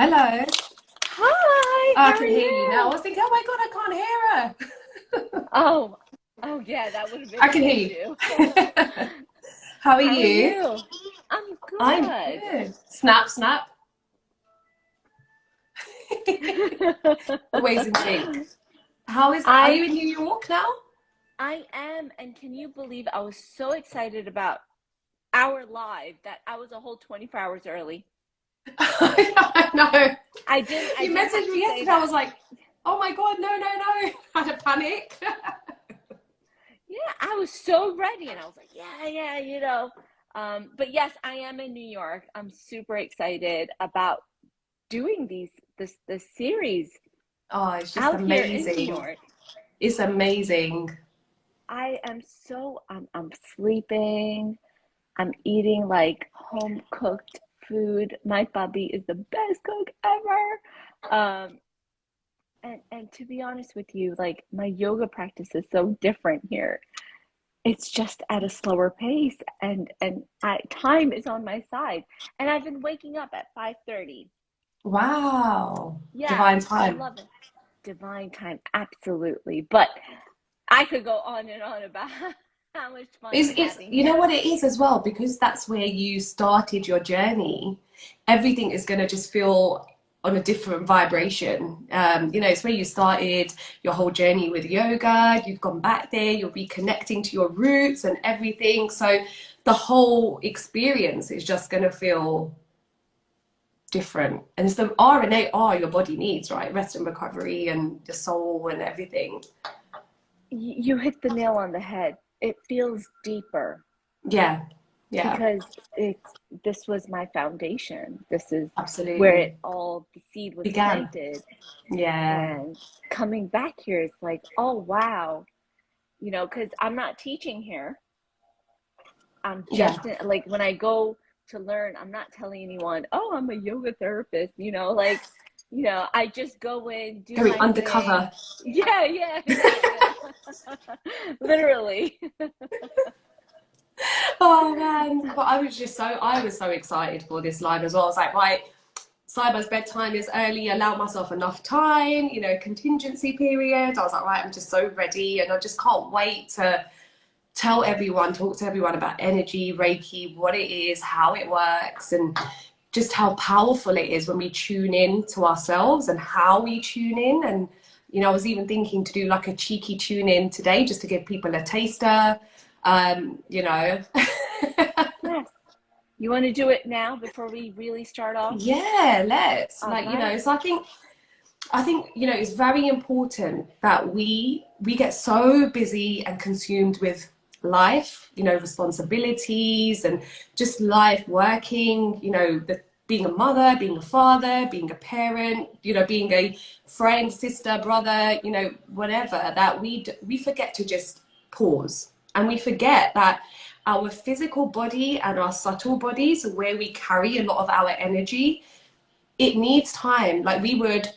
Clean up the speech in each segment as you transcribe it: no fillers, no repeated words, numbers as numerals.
Hello. Hi, Oh, I how are can hear you now. I you? was thinking, oh my God, I can't hear her. Oh, oh yeah, that would have been I an can hear you. issue. How are How are you? you? I'm I'm good. good. Snap, snap. Always in sync. Are I you in New York now? I am, and can you believe I was so excited about our live that I was a whole 24 hours early. I know. I You did have messaged to me say yesterday. I that. was like, oh my God, no, no, no. I had a panic. Yeah, I was so ready, and I was like, but yes, I am in New York. I'm super excited about doing this series Oh, it's just out here in New amazing. York. It's amazing. I'm sleeping. I'm eating like home cooked food. My puppy is the best cook ever. And to be honest with you, like my yoga practice is so different here. It's just at a slower pace, and time is on my side. And I've been waking up at 5:30. Wow. Yeah, Divine I time. love it. Divine time, absolutely. But I could go on and on about how much fun I'm It's having you know here. what it is as well, because that's where you started your journey. Everything is going to just feel on a different vibration. It's where you started your whole journey with yoga. You've gone back there. You'll be connecting to your roots and everything. So the whole experience is just going to feel different. And it's the R and A R your body needs, right? Rest and recovery and the soul and everything. You hit the nail on the head. It feels deeper Yeah, yeah, because this was my foundation. This is where absolutely. it all the seed was Began. planted. Yeah. And coming back here, it's like, oh wow, because I'm not teaching here. I'm Yeah, just like when I go to learn, I'm not telling anyone, oh, I'm a yoga therapist, I just go in, do going my thing. undercover. Yeah, yeah, yeah, yeah. Literally. Oh man, but I was so excited for this live as well. I was like, right, Cyber's bedtime is early, allow myself enough time, contingency period. I was like, right, I'm just so ready and I just can't wait to talk to everyone about energy, Reiki, what it is, how it works, and just how powerful it is when we tune in to ourselves and how we tune in. And, I was even thinking to do like a cheeky tune in today just to give people a taster. You know. Yes. You want to do it now before we really start off? Yeah, let's All right. so I think it's very important that we get so busy and consumed with life, responsibilities and just life working, being a mother, being a father, being a parent, being a friend, sister, brother, whatever, that we forget to just pause, and we forget that our physical body and our subtle bodies, where we carry a lot of our energy, it needs time. Like,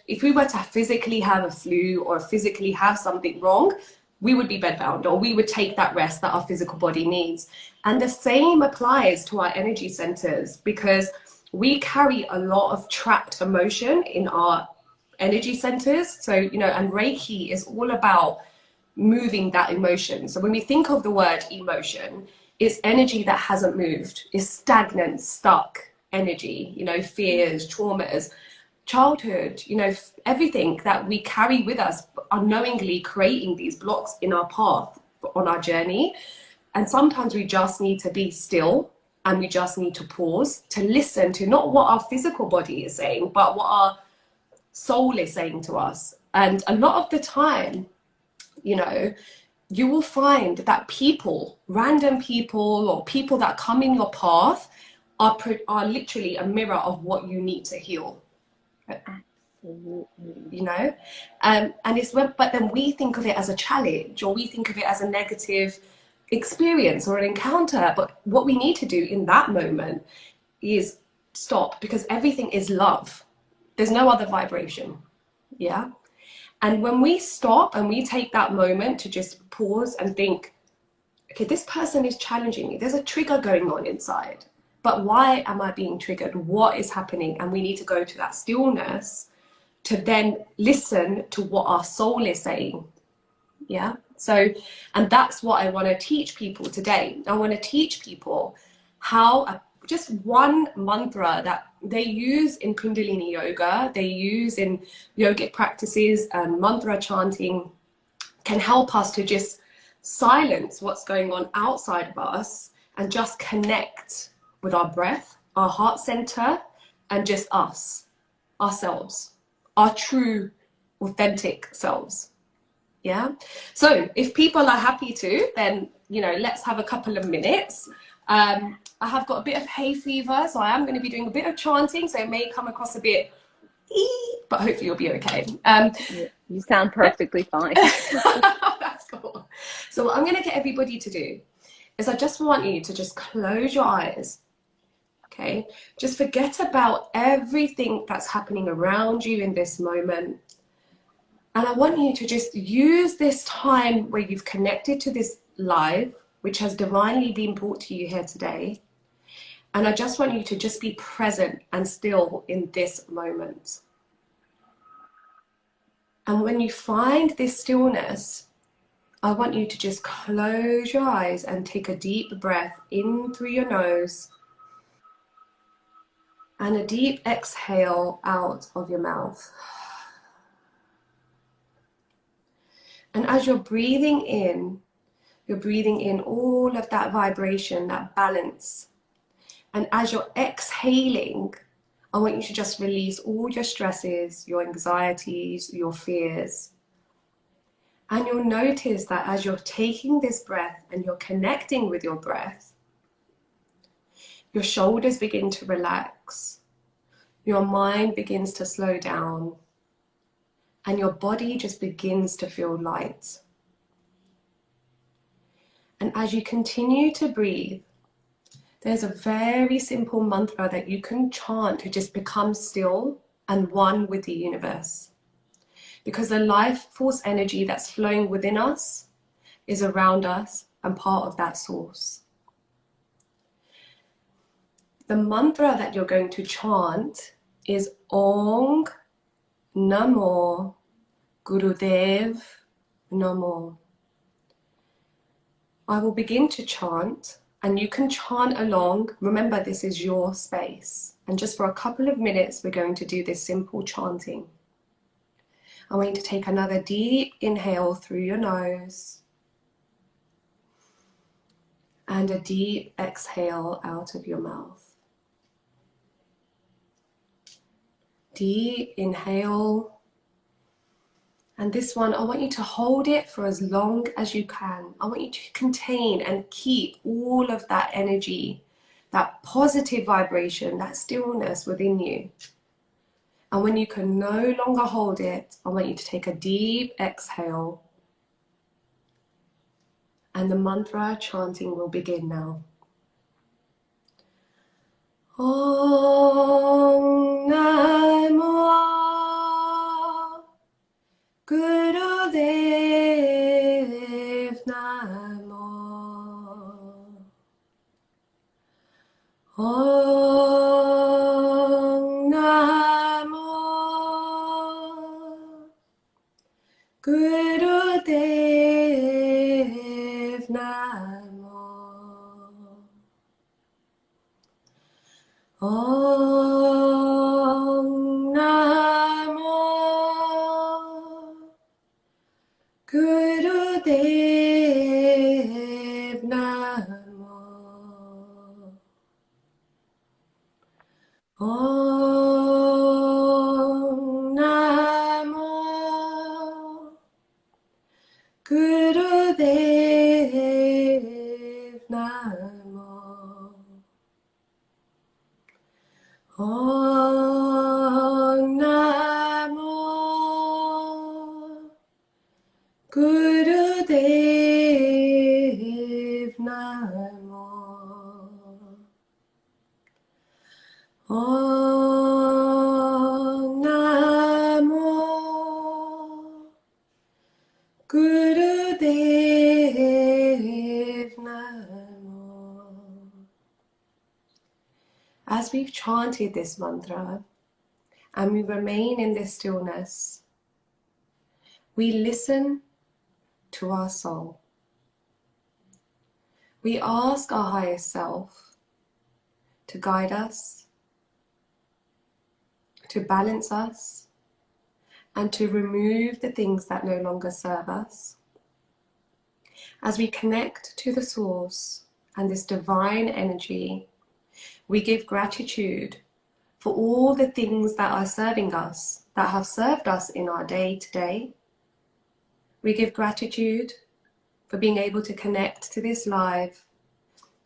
if we were to physically have a flu or physically have something wrong, we would be bedbound, or we would take that rest that our physical body needs. And the same applies to our energy centers, because we carry a lot of trapped emotion in our energy centers. So, and Reiki is all about moving that emotion. So when we think of the word emotion, it's energy that hasn't moved, it's stagnant, stuck energy, fears, traumas, childhood, everything that we carry with us, unknowingly creating these blocks in our path on our journey. And sometimes we just need to be still, and we just need to pause to listen to not what our physical body is saying, but what our soul is saying to us. And a lot of the time, you know, you will find that random people, or people that come in your path are literally a mirror of what you need to heal. Absolutely. And but then we think of it as a challenge, or we think of it as a negative experience or an encounter. But what we need to do in that moment is stop, because everything is love. There's no other vibration. Yeah. And when we stop and we take that moment to just pause and think, okay, this person is challenging me. There's a trigger going on inside. but why am I being triggered? What is happening? And we need to go to that stillness to then listen to what our soul is saying. Yeah. So, and that's what I want to teach people today. I want to teach people how just one mantra that they use in Kundalini yoga, they use in yogic practices, and mantra chanting can help us to just silence what's going on outside of us and just connect with our breath, our heart center, and just us, ourselves, our true, authentic selves. Yeah. So if people are happy to, then, you know, let's have a couple of minutes. I have got a bit of hay fever, so I am going to be doing a bit of chanting, so it may come across a bit but hopefully you'll be okay. You sound perfectly fine. That's cool. So what I'm going to get everybody to do is I just want you to just close your eyes. Okay, just forget about everything that's happening around you in this moment. And I want you to just use this time where you've connected to this live, which has divinely been brought to you here today. And I just want you to just be present and still in this moment. And when you find this stillness, I want you to just close your eyes and take a deep breath in through your nose and a deep exhale out of your mouth. And as you're breathing in all of that vibration, that balance. And as you're exhaling, I want you to just release all your stresses, your anxieties, your fears. And you'll notice that as you're taking this breath and you're connecting with your breath, your shoulders begin to relax, your mind begins to slow down, and your body just begins to feel light. And as you continue to breathe, there's a very simple mantra that you can chant to just become still and one with the universe. Because the life force energy that's flowing within us is around us and part of that source. The mantra that you're going to chant is Ong Namo Gurudev Namo. I will begin to chant and you can chant along. Remember, this is your space. And just for a couple of minutes, we're going to do this simple chanting. I want you to take another deep inhale through your nose and a deep exhale out of your mouth. Deep inhale. And this one, I want you to hold it for as long as you can. I want you to contain and keep all of that energy, that positive vibration, that stillness within you. And when you can no longer hold it, I want you to take a deep exhale. And the mantra chanting will begin now. Om Namo Gurudev Namo. Om Namo Gurudev Namo. Om Namo Gurudev Namo. Om Namo Gurudev Namo. Om Namo Gurudev we've chanted this mantra and we remain in this stillness, we listen to our soul. We ask our higher self to guide us, to balance us, and to remove the things that no longer serve us. As we connect to the source and this divine energy, we give gratitude for all the things that are serving us, that have served us in our day to day. We give gratitude for being able to connect to this live,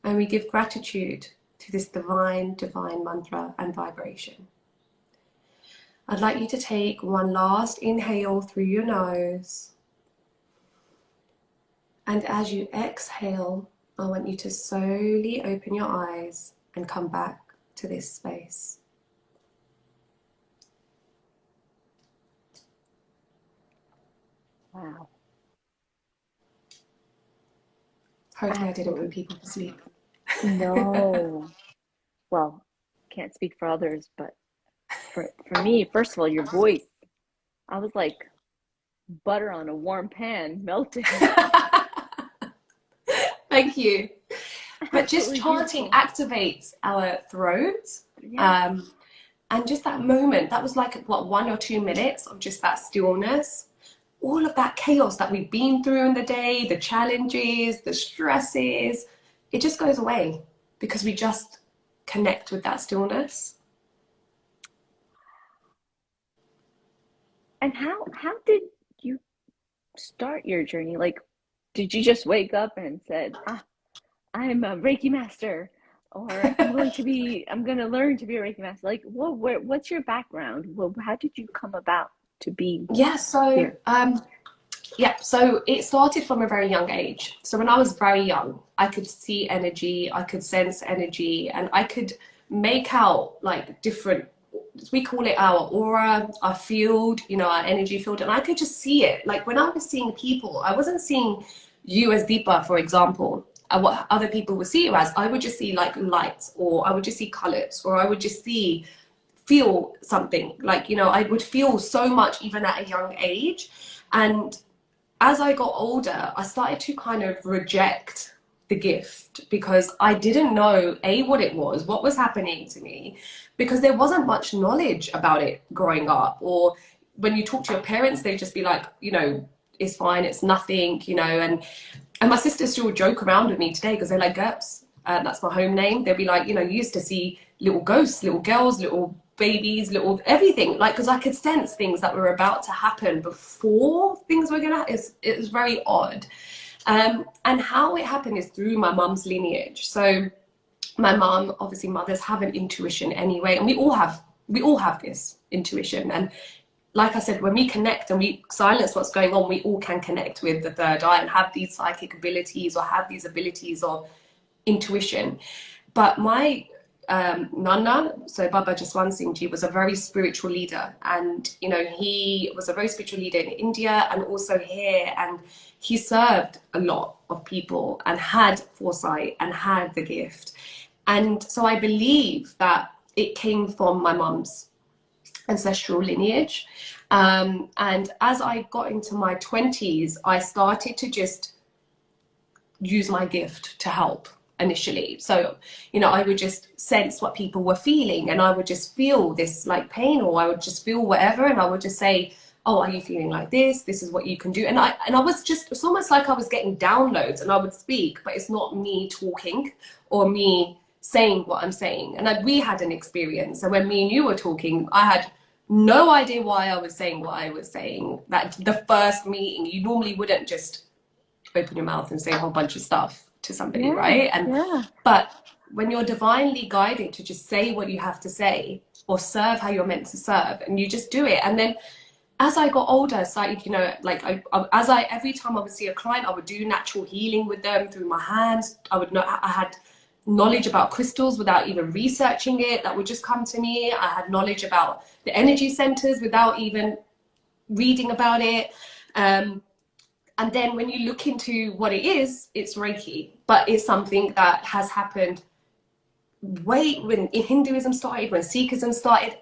and we give gratitude to this divine mantra and vibration. I'd like you to take one last inhale through your nose. And as you exhale, I want you to slowly open your eyes and come back to this space. Wow. Hopefully I didn't put people to sleep. No. Well, can't speak for others, but for me, first of all, your voice, I was like butter on a warm pan, melting. Thank you. But just Absolutely chanting beautiful. activates our throat. Yes. And just that moment, that was like, what, 1 or 2 minutes of just that stillness. All of that chaos that we've been through in the day, the challenges, the stresses, it just goes away because we just connect with that stillness. And how did you start your journey? Like, did you just wake up and said, I'm a Reiki master, or I'm going to learn to be a Reiki master? Like, what's your background? Well, how did you come about to be here? So it started from a very young age. So when I was very young, I could see energy, I could sense energy, and I could make out like different, we call it our aura, our field, our energy field, and I could just see it. Like when I was seeing people, I wasn't seeing you as Deepa, for example, what other people would see you as. I would just see like lights, or I would just see colors, or I would just feel something. Like, I would feel so much even at a young age. And as I got older, I started to kind of reject the gift because I didn't know, what it was, what was happening to me, because there wasn't much knowledge about it growing up. Or when you talk to your parents, they just be like, it's fine, it's nothing, and my sisters still joke around with me today because they're like, Gerps, that's my home name. They'll be like, you used to see little ghosts, little girls, little babies, little everything, like, because I could sense things that were about to happen before things were gonna happen. It was very odd. And how it happened is through my mum's lineage. So my mum, obviously mothers have an intuition anyway, and we all have this intuition. And like I said, when we connect and we silence what's going on, we all can connect with the third eye and have these psychic abilities or have these abilities of intuition. But my Nana, so Baba Jaswant Singh Ji, was a very spiritual leader, and he was a very spiritual leader in India and also here, and he served a lot of people and had foresight and had the gift. And so I believe that it came from my mum's ancestral lineage. And as I got into my 20s, I started to just use my gift to help initially. So, I would just sense what people were feeling, and I would just feel this like pain, or I would just feel whatever, and I would just say, oh, are you feeling like this? This is what you can do. And I was just, it's almost like I was getting downloads, and I would speak, but it's not me talking or me saying what I'm saying. And we had an experience. So when me and you were talking, I had no idea why I was saying what I was saying. That the first meeting, you normally wouldn't just open your mouth and say a whole bunch of stuff to somebody, right? But when you're divinely guided to just say what you have to say or serve how you're meant to serve, and you just do it. And then as I got older, I started, every time I would see a client, I would do natural healing with them through my hands. I had knowledge about crystals without even researching it. That would just come to me. I had knowledge about the energy centers without even reading about it. And then when you look into what it is, it's Reiki, but it's something that has happened when Hinduism started, when Sikhism started,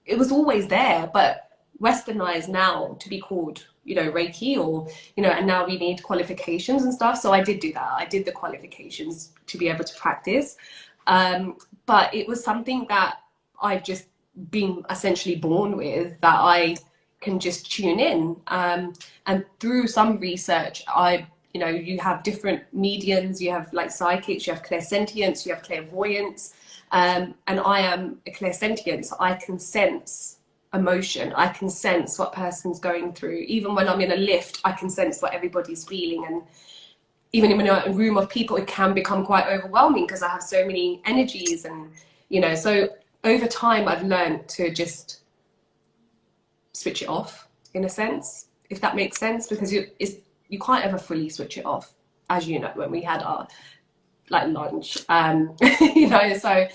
it was always there, but westernized now to be called, you know, Reiki, or, you know, and now we need qualifications and stuff. So I did do that. I did the qualifications to be able to practice. But it was something that I've just been essentially born with, that I can just tune in. And through some research, you know, you have different mediums, you have like psychics, you have clairsentience, you have clairvoyance. And I am a clairsentient, so I can sense emotion. I can sense what person's going through. Even when I'm in a lift, I can sense what everybody's feeling. And even in a room of people, it can become quite overwhelming because I have so many energies. And, you know, so over time, I've learned to just switch it off, in a sense, if that makes sense, because you can't ever fully switch it off, as you know, when we had our like lunch, you know, so,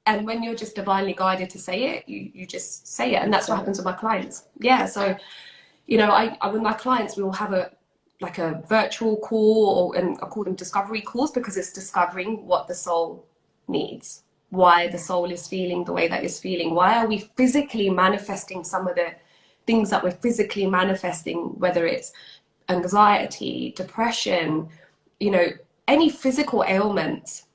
and when you're just divinely guided to say it, you just say it. And that's what happens with my clients. Yeah. So, you know, I with my clients, we will have a virtual call, and I call them discovery calls, because it's discovering what the soul needs, why the soul is feeling the way that it's feeling. Why are we physically manifesting some of the things that we're physically manifesting, whether it's anxiety, depression, you know, any physical ailments,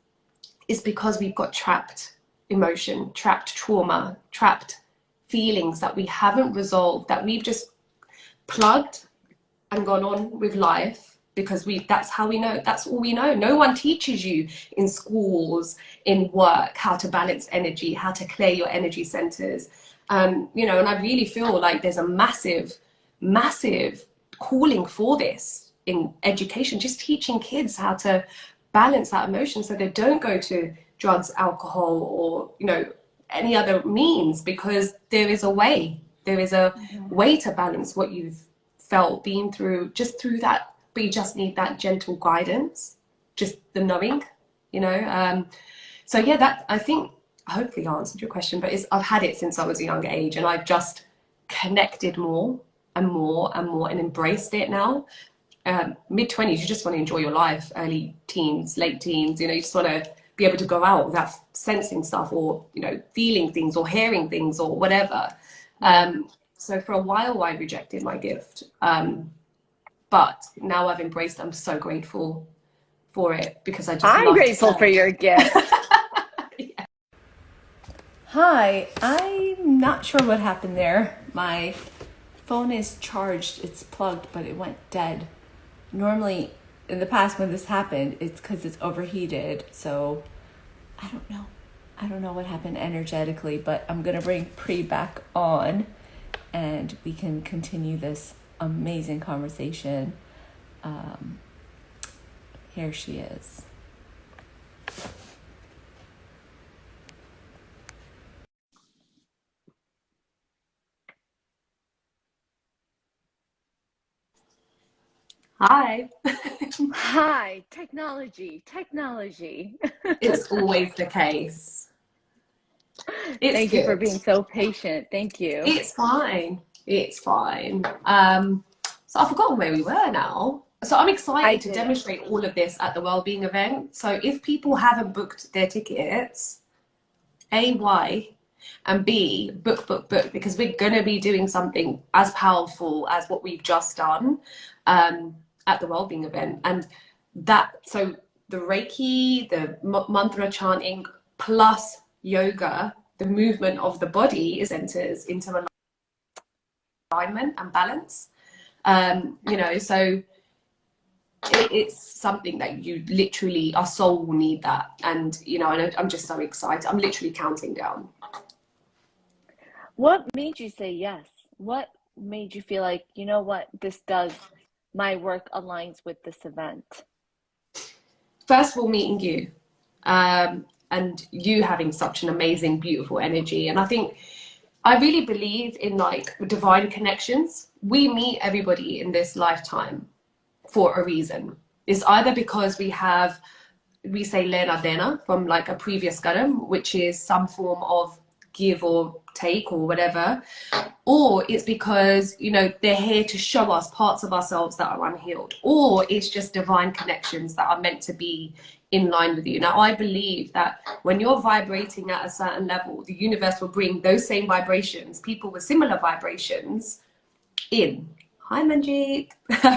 is because we've got trapped emotion, trapped trauma, trapped feelings that we haven't resolved, that we've just plugged and gone on with life because that's how we know, that's all we know. No one teaches you in schools, in work, how to balance energy, how to clear your energy centers. You know, and I really feel like there's a massive calling for this in education, just teaching kids how to balance that emotion so they don't go to drugs, alcohol, or, you know, any other means, because there is a way to balance what you've felt, been through, just through that. But you just need that gentle guidance, just the knowing, you know. So yeah, that, I think, hopefully I answered your question, but I've had it since I was a younger age, and I've just connected more and more and more and embraced it now. Mid-20s, you just want to enjoy your life. Early teens, late teens, you know, you just want to be able to go out without sensing stuff, or, you know, feeling things or hearing things or whatever. So for a while I rejected my gift, but now I've embraced it. I'm so grateful for it, because I just I'm love grateful to for your gift. yeah. Hi, I'm not sure what happened there. My phone is charged, it's plugged, but it went dead. Normally, in the past when this happened, it's because it's overheated, so I don't know. I don't know what happened energetically, but I'm going to bring Pree back on, and we can continue this amazing conversation. Here she is. Hi. Hi, technology. It's always the case. It's Thank you for good. being so patient. Thank you. It's fine. It's fine. So I've forgotten where we were now. So I'm I excited to didn't. demonstrate all of this at the Wellbeing event. So if people haven't booked their tickets, A, why? And B, book, because we're going to be doing something as powerful as what we've just done at the Wellbeing event. And so the Reiki, the mantra chanting, plus yoga, the movement of the body enters into alignment and balance. You know, so it's something that you literally, our soul will need that. And, you know, I'm just so excited. I'm literally counting down. What made you say yes? What made you feel like, you know what, my work aligns with this event? First of all, meeting you, and you having such an amazing, beautiful energy. And I really believe in like divine connections. We meet everybody in this lifetime for a reason. It's either because we say Lena Dena from like a previous Garam, which is some form of give or take or whatever, or it's because, you know, they're here to show us parts of ourselves that are unhealed, or it's just divine connections that are meant to be in line with you. Now, I believe that when you're vibrating at a certain level, the universe will bring those same vibrations, people with similar vibrations in. Hi, Manjeet.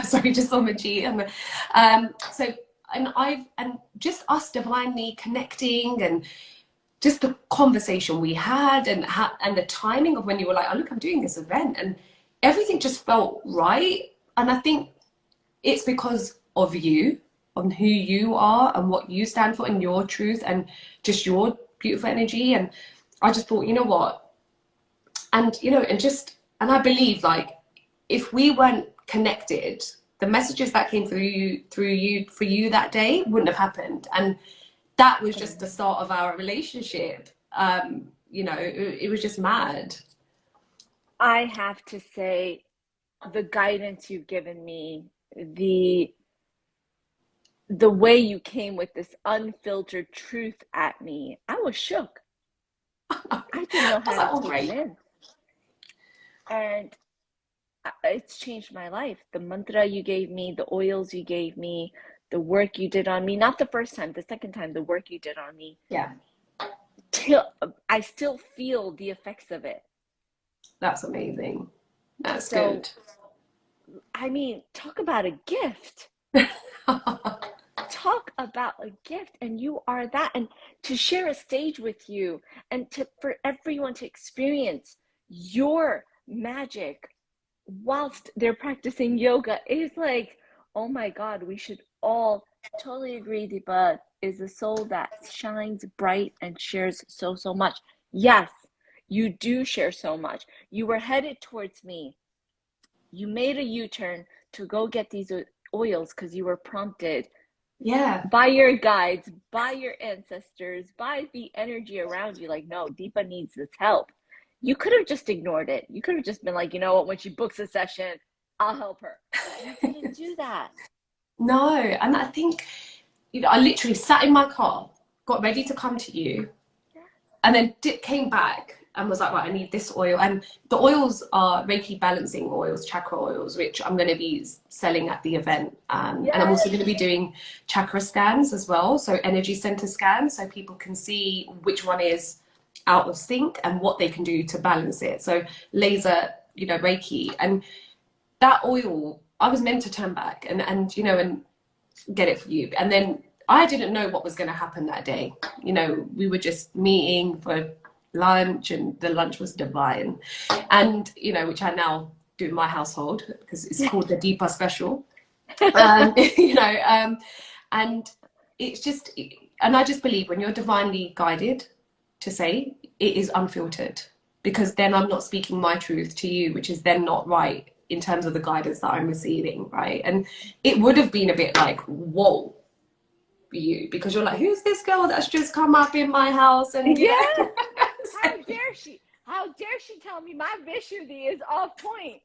Sorry, just saw Manjeet. So, and just us divinely connecting, and just the conversation we had, and the timing of when you were like, oh, look, I'm doing this event, and everything just felt right. And I think it's because of you, on who you are and what you stand for and your truth and just your beautiful energy. And I just thought, you know what? And, you know, and I believe, like, if we weren't connected, the messages that came through you for you that day wouldn't have happened. And that was just the start of our relationship. You know, it was just mad. I have to say, the guidance you've given me, the way you came with this unfiltered truth at me, I was shook. I didn't know how to take it in. And it's changed my life. The mantra you gave me, the oils you gave me, the work you did on me, not the first time, the second time, the work you did on me. Yeah. I still feel the effects of it. That's amazing. That's good. I mean, talk about a gift. Talk about a gift, and you are that. And to share a stage with you, and for everyone to experience your magic whilst they're practicing yoga is like, oh my God, we should all totally agree, Deepa is a soul that shines bright and shares so much. Yes, you do share so much. You were headed towards me. You made a U-turn to go get these oils because you were prompted. Yeah. By your guides, by your ancestors, by the energy around you. Like, no, Deepa needs this help. You could have just ignored it. You could have just been like, you know what, when she books a session, I'll help her. You didn't do that. No, and I think, you know, I literally sat in my car, got ready to come to you, and then came back and was like, right, I need this oil. And the oils are Reiki balancing oils, chakra oils, which I'm going to be selling at the event. And I'm also going to be doing chakra scans as well, so energy center scans, so people can see which one is out of sync and what they can do to balance it. So laser, you know, Reiki. And that oil, I was meant to turn back and you know, and get it for you. And then I didn't know what was going to happen that day. You know, we were just meeting for lunch, and the lunch was divine. And, you know, which I now do in my household because it's called the Deepa special. You know, and it's just, and I just believe when you're divinely guided to say, it is unfiltered, because then I'm not speaking my truth to you, which is then not right in terms of the guidance that I'm receiving, right? And it would have been a bit like, whoa, you, because you're like, who's this girl that's just come up in my house? And yeah, how dare she? How dare she tell me my Vishuddhi is off point?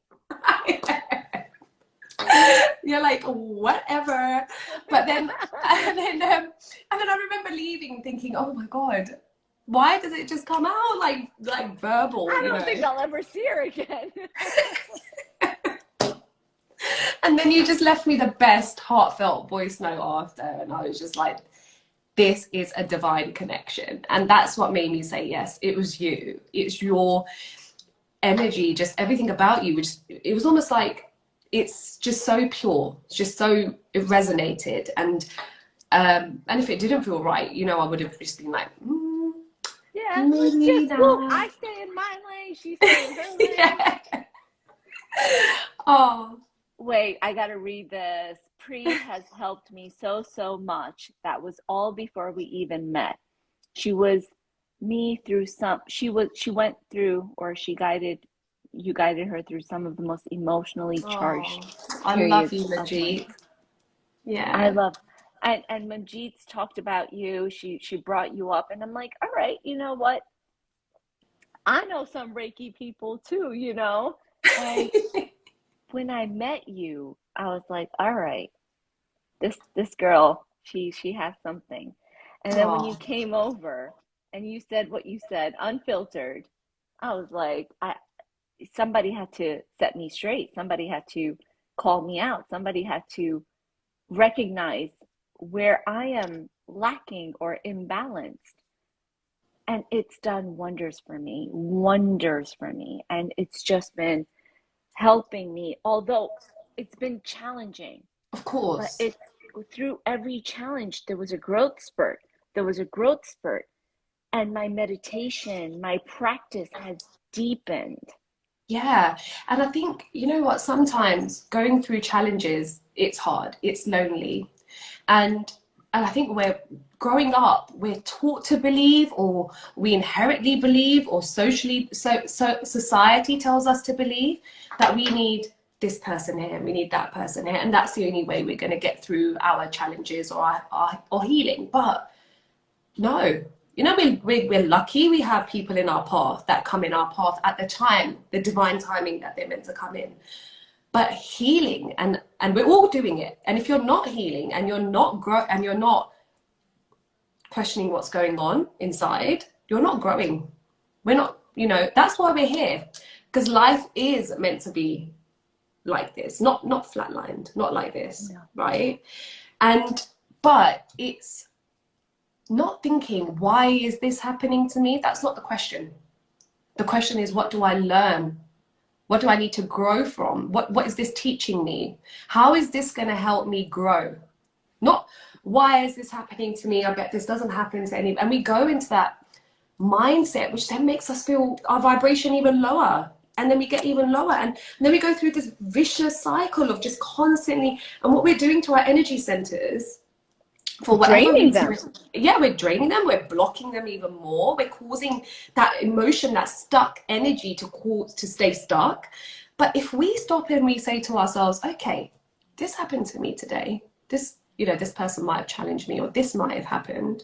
You're like, whatever. But then, and then I remember leaving thinking, oh my God, why does it just come out like verbal? I don't think I'll ever see her again. And then you just left me the best heartfelt voice note after, and I was just like, this is a divine connection. And that's what made me say yes. It was you. It's your energy, just everything about you, which it was almost like, it's just so pure. It's just so, it resonated. And if it didn't feel right, you know, I would have just been like, yeah, let's just, well, I stay in my lane, she stay in her lane. Yeah. Oh. Wait, I gotta read this. Pree has helped me so much. That was all before we even met. She was me through she went through, or you guided her through some of the most emotionally charged I love you, Manjeet. Yeah. I love, and Manjeet's talked about you. She brought you up, and I'm like, all right, you know what? I know some Reiki people too, you know? And when I met you, I was like, all right, this girl, she has something. And then when you came over, and you said what you said, unfiltered, I was like, somebody had to set me straight. Somebody had to call me out. Somebody had to recognize where I am lacking or imbalanced. And it's done wonders for me, wonders for me. And it's just been helping me, although it's been challenging. Of But course. it's through every challenge, there was a growth spurt. There was a growth spurt. And my meditation, my practice has deepened. Yeah. And I think, you know what, sometimes going through challenges, it's hard, it's lonely. And I think we're growing up, we're taught to believe, or we inherently believe, or society tells us to believe that we need this person here, we need that person here, and that's the only way we're going to get through our challenges or or healing. But no, you know, we're lucky we have people in our path that come in our path at the time, the divine timing that they're meant to come in. But healing, and we're all doing it. And if you're not healing and you're not questioning what's going on inside, you're not growing. We're not, you know, that's why we're here. Because life is meant to be like this, not flatlined, not like this, No. right? But it's not thinking, why is this happening to me? That's not the question. The question is, what do I learn? What do I need to grow from? What is this teaching me? How is this going to help me grow? Not, why is this happening to me? I bet this doesn't happen to anyone. And we go into that mindset, which then makes us feel our vibration even lower. And then we get even lower. And then we go through this vicious cycle of just constantly, and what we're doing to our energy centers, for whatever Draining reason, yeah, we're draining them, we're blocking them even more, we're causing that emotion, that stuck energy to stay stuck. But if we stop and we say to ourselves, okay, this happened to me today, this, you know, this person might have challenged me, or this might have happened,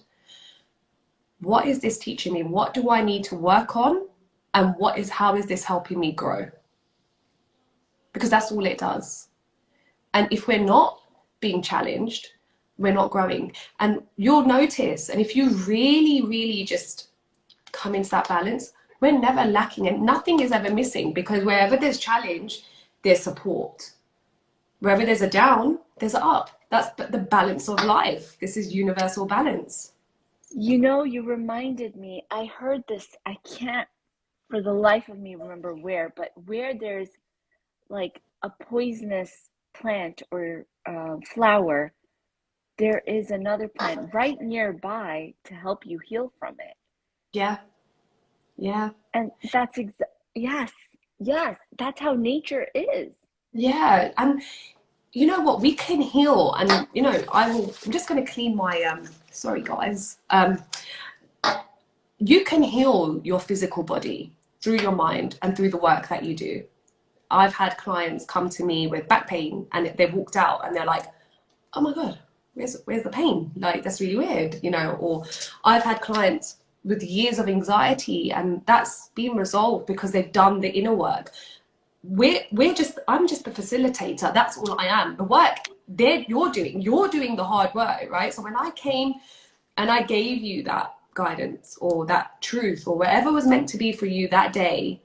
what is this teaching me? What do I need to work on? And how is this helping me grow? Because that's all it does. And if we're not being challenged, we're not growing. And you'll notice, and if you really, really just come into that balance, we're never lacking and nothing is ever missing, because wherever there's challenge, there's support. Wherever there's a down, there's an up. That's the balance of life. This is universal balance. You know, you reminded me, I heard this, I can't for the life of me remember where, but where there's like a poisonous plant or flower, there is another plant right nearby to help you heal from it. Yeah. Yeah. And that's yes, that's how nature is. Yeah. And you know what, we can heal. And you know, I'm just going to clean my sorry guys, you can heal your physical body through your mind and through the work that you do. I've had clients come to me with back pain and they've walked out and they're like, oh my God, where's the pain? Like, that's really weird, you know. Or I've had clients with years of anxiety and that's been resolved because they've done the inner work. I'm just the facilitator. That's all I am. The work you're doing the hard work, right? So when I came and I gave you that guidance or that truth or whatever was meant to be for you that day,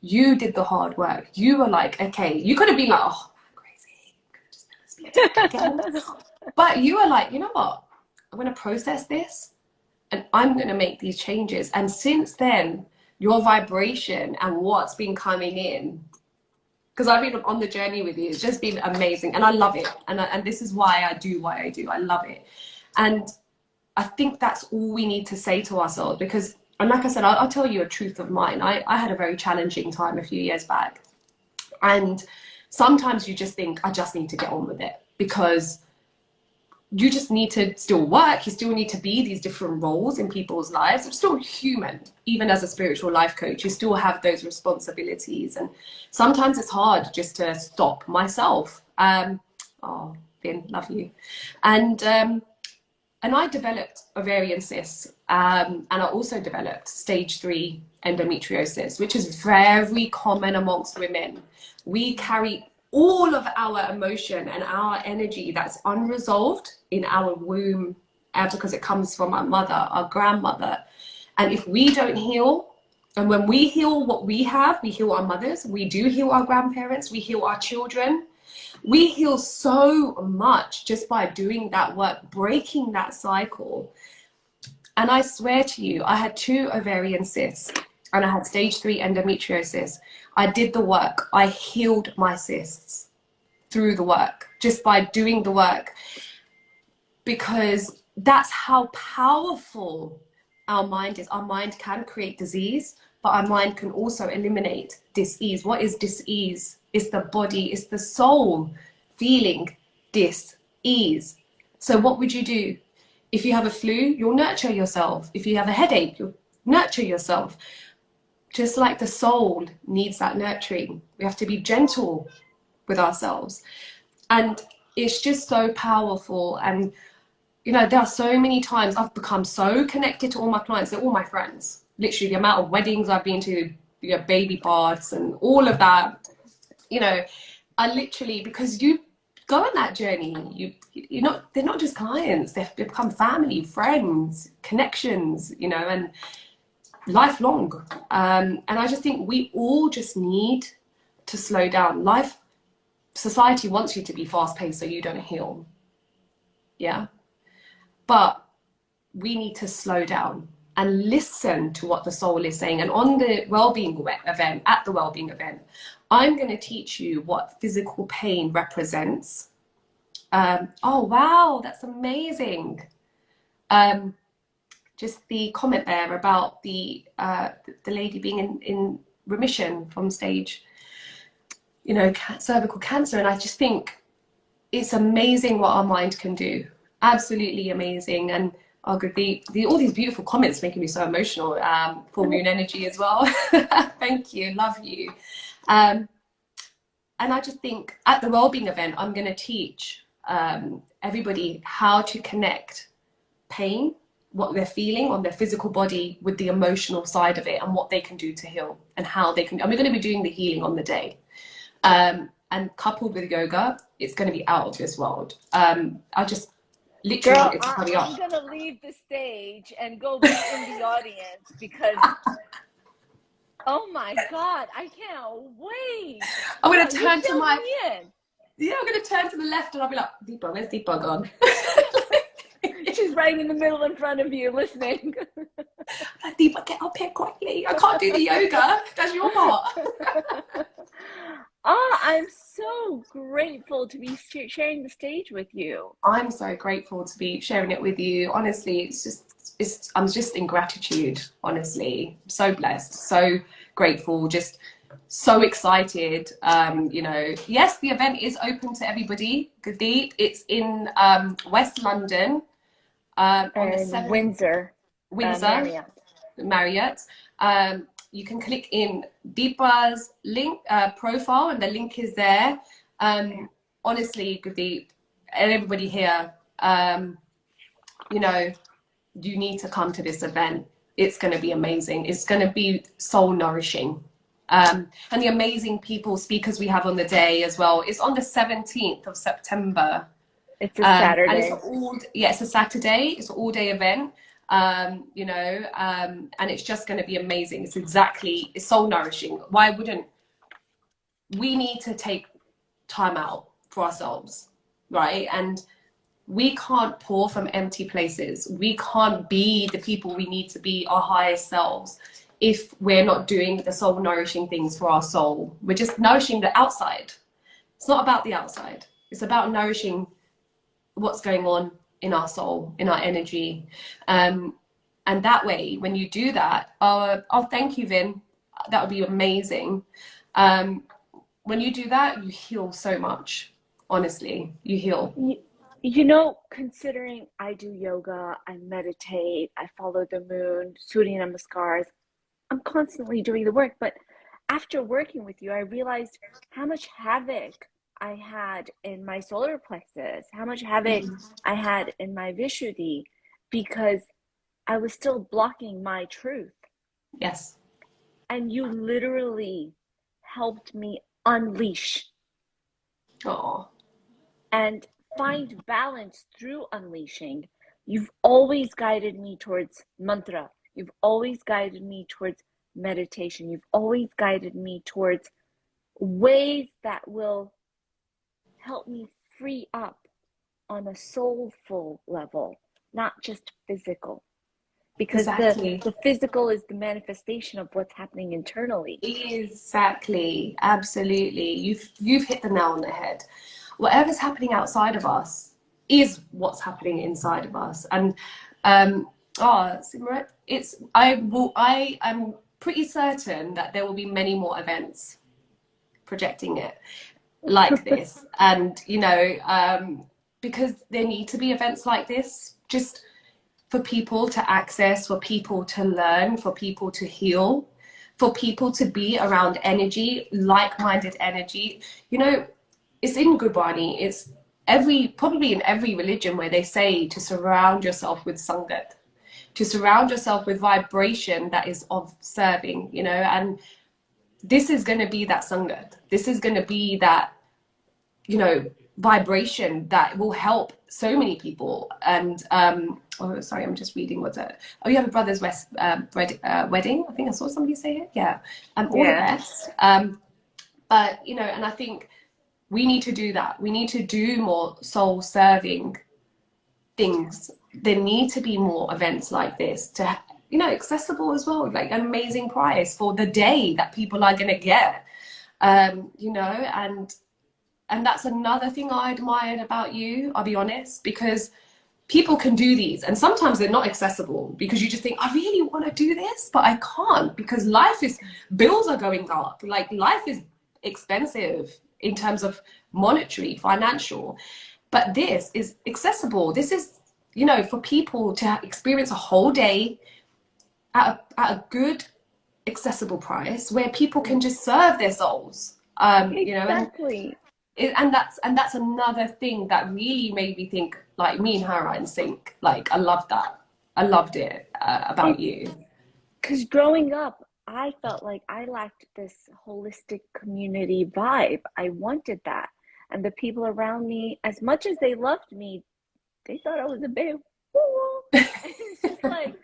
you did the hard work. You were like, okay, you could have been like, oh, I'm crazy, I'm gonna just never speak to you again. But you were like, you know what? I'm gonna process this and I'm gonna make these changes. And since then, your vibration and what's been coming in, because I've been on the journey with you, it's just been amazing. And I love it. And this is why I do what I do. I love it. And I think that's all we need to say to ourselves, because, and like I said, I'll tell you a truth of mine. I had a very challenging time a few years back. And sometimes you just think, I just need to get on with it, because you just need to still work. You still need to be these different roles in people's lives. I'm still human. Even as a spiritual life coach, you still have those responsibilities. And sometimes it's hard just to stop myself. Oh, Finn, love you. And I developed ovarian cysts. And I also developed stage 3 endometriosis, which is very common amongst women. We carry all of our emotion and our energy that's unresolved in our womb because it comes from our mother, our grandmother. And if we don't heal, and when we heal what we have, we heal our mothers, we do heal our grandparents, we heal our children. We heal so much just by doing that work, breaking that cycle. And I swear to you, I had 2 ovarian cysts and I had stage 3 endometriosis. I did the work. I healed my cysts through the work, just by doing the work, because that's how powerful our mind is. Our mind can create disease, but our mind can also eliminate dis-ease. What is dis-ease? It's the body, it's the soul feeling dis-ease. So what would you do? If you have a flu, you'll nurture yourself. If you have a headache, you'll nurture yourself. Just like the soul needs that nurturing. We have to be gentle with ourselves. And it's just so powerful. And, you know, there are so many times I've become so connected to all my clients. They're all my friends. Literally the amount of weddings I've been to, you know, baby baths and all of that, you know, I literally, because you go on that journey, they're not just clients, they become family, friends, connections, you know, and lifelong. And I just think we all just need to slow down. Society wants you to be fast paced so you don't heal. Yeah. But we need to slow down and listen to what the soul is saying. And on the Wellbeing event, at the Wellbeing event, I'm going to teach you what physical pain represents. Oh, wow, that's amazing. Just the comment there about the lady being in remission from stage, you know, cervical cancer. And I just think it's amazing what our mind can do. Absolutely amazing. And all these beautiful comments making me so emotional. Full moon energy as well. Thank you. Love you. And I just think at the Wellbeing event, I'm going to teach everybody how to connect pain, what they're feeling on their physical body, with the emotional side of it, and what they can do to heal, and how they can. And we're going to be doing the healing on the day. And coupled with yoga, it's going to be out of this world. I just literally Girl, wanted to hurry up. I'm going to leave the stage and go be in the audience because, oh my God, I can't wait. I'm going to turn to my... Yeah, I'm going to turn to the left and I'll be like, Deepa, where's Deepa gone? She's right in the middle in front of you listening. Deepa, get up here quickly. I can't do the yoga. That's your part. Oh, I'm so grateful to be sharing the stage with you. I'm so grateful to be sharing it with you. Honestly, I'm just in gratitude, honestly. So blessed, so grateful, just so excited. You know, yes, the event is open to everybody. Gurdeep, it's in West London, on the 7th, Windsor, Marriott. You can click in Deepa's link profile, and the link is there. Honestly, Gurdeep, and everybody here, you know, you need to come to this event. It's going to be amazing. It's going to be soul nourishing. And the amazing speakers we have on the day as well. It's on the 17th of September. It's a Saturday. And it's a Saturday. It's an all-day event. You know, and it's just going to be amazing. It's soul nourishing. Why wouldn't we need to take time out for ourselves, right? And we can't pour from empty places. We can't be the people we need to be, our highest selves, if we're not doing the soul nourishing things for our soul. We're just nourishing the outside. It's not about the outside. It's about nourishing what's going on in our soul, in our energy. And that way, when you do that, oh, thank you, Vin. That would be amazing. When you do that, you heal so much. Honestly, you heal. You know, considering I do yoga, I meditate, I follow the moon, Surya Namaskars, I'm constantly doing the work. But after working with you, I realized how much havoc I had in my solar plexus, how much havoc I had in my Vishuddhi, because I was still blocking my truth. Yes. And you literally helped me unleash. Oh. And find balance through unleashing. You've always guided me towards mantra. You've always guided me towards meditation. You've always guided me towards ways that will help me free up on a soulful level, not just physical. Because Exactly. the physical is the manifestation of what's happening internally. Exactly. Absolutely. You've hit the nail on the head. Whatever's happening outside of us is what's happening inside of us. And Simran, I am pretty certain that there will be many more events projecting it like this. And because there need to be events like this, just for people to access, for people to learn, for people to heal, for people to be around energy, like-minded energy. It's in Gurbani, it's probably in every religion where they say to surround yourself with sangat, to surround yourself with vibration that is of serving, and this is going to be that sangat. This is going to be that, vibration that will help so many people. And sorry, I'm just reading what's it. Oh, you have a brother's wedding. I think I saw somebody say it. Yeah. All the best. But and I think we need to do that. We need to do more soul serving things. There need to be more events like this to accessible as well, like an amazing price for the day that people are going to get. And that's another thing I admired about you, I'll be honest, because people can do these and sometimes they're not accessible because you just think, I really want to do this, but I can't because bills are going up. Like life is expensive in terms of monetary, financial, but this is accessible. This is, for people to experience a whole day at a good, accessible price where people can just serve their souls, Exactly. and that's another thing that really made me think, like, me and her are in sync. Like, I love that. I loved it about you. Because growing up, I felt like I lacked this holistic community vibe. I wanted that. And the people around me, as much as they loved me, they thought I was a bit woo-woo. It's just like,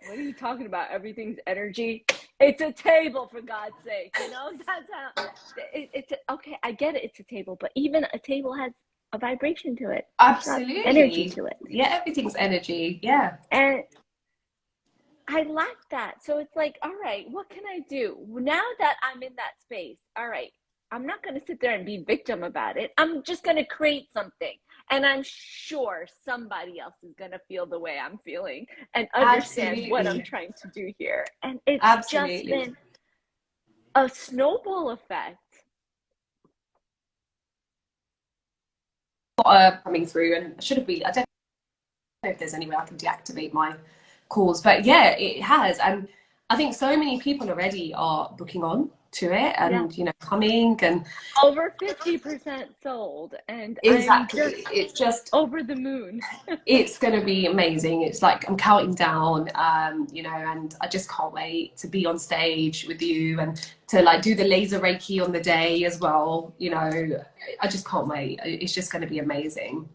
what are you talking about? Everything's energy. It's a table, for God's sake. That's how it's okay. I get it. It's a table, but even a table has a vibration to it. Absolutely. Energy to it. Yeah, everything's energy. Yeah. And I lack that. So it's like, all right, what can I do? Now that I'm in that space, all right, I'm not going to sit there and be victim about it. I'm just going to create something. And I'm sure somebody else is going to feel the way I'm feeling and understand what I'm trying to do here. And it's just been a snowball effect. Coming through, and I don't know if there's any way I can deactivate my calls, but yeah, it has. And I think so many people already are booking on to it and coming, and over 50% sold, and exactly, it's just over the moon. It's going to be amazing. It's like I'm counting down, and I just can't wait to be on stage with you and to like do the laser Reiki on the day as well. I just can't wait. It's just going to be amazing.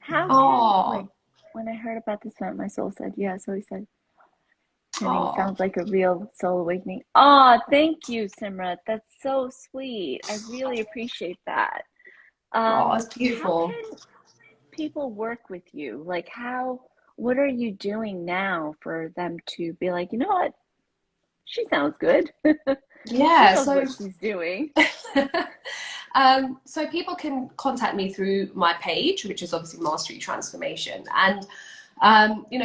When I heard about this event, my soul said yes. So he said, sounds like a real soul awakening. Thank you, Simrat. That's so sweet. I really appreciate that. It's beautiful. How can people work with you? Like what are you doing now for them to be like, you know what? She sounds good. Yeah. She knows what she's doing. So people can contact me through my page, which is obviously Mastery Transformation. And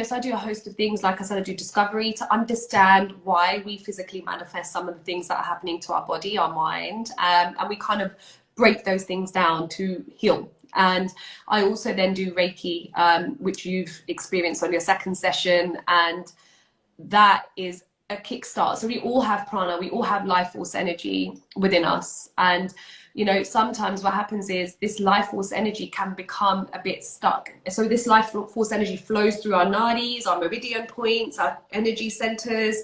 so I do a host of things. Like I said, I do discovery to understand why we physically manifest some of the things that are happening to our body, our mind, and we kind of break those things down to heal. And I also then do Reiki, which you've experienced on your second session, and that is a kickstart. So we all have prana, we all have life force energy within us, and sometimes what happens is this life force energy can become a bit stuck. So this life force energy flows through our nadis, our meridian points, our energy centers,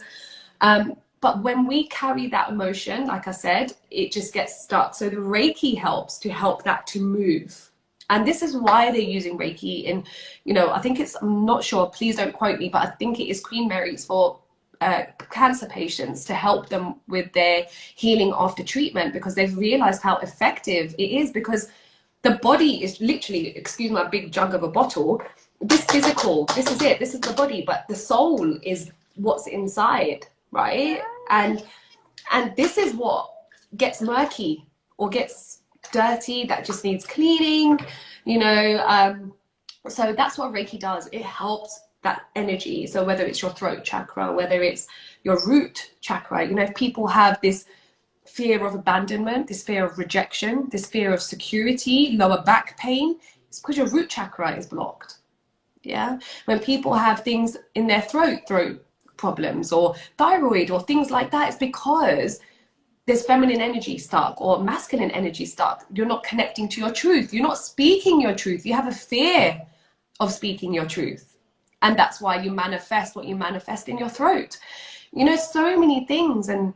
but when we carry that emotion, like I said, it just gets stuck. So the Reiki helps to help that to move. And this is why they're using Reiki in, you know, I think it's, I'm not sure, please don't quote me, but I think it is Queen Mary's for cancer patients to help them with their healing after treatment, because they've realized how effective it is, because the body is literally, excuse my big jug of a bottle, this physical, this is it, this is the body, but the soul is what's inside, right? And this is what gets murky or gets dirty, that just needs cleaning, you know. So that's what Reiki does. It helps that energy. So whether it's your throat chakra, whether it's your root chakra, you know, if people have this fear of abandonment, this fear of rejection, this fear of security, lower back pain, it's because your root chakra is blocked. Yeah. When people have things in their throat problems or thyroid or things like that, it's because there's feminine energy stuck or masculine energy stuck. You're not connecting to your truth. You're not speaking your truth. You have a fear of speaking your truth. And that's why you manifest what you manifest in your throat. You know, so many things. And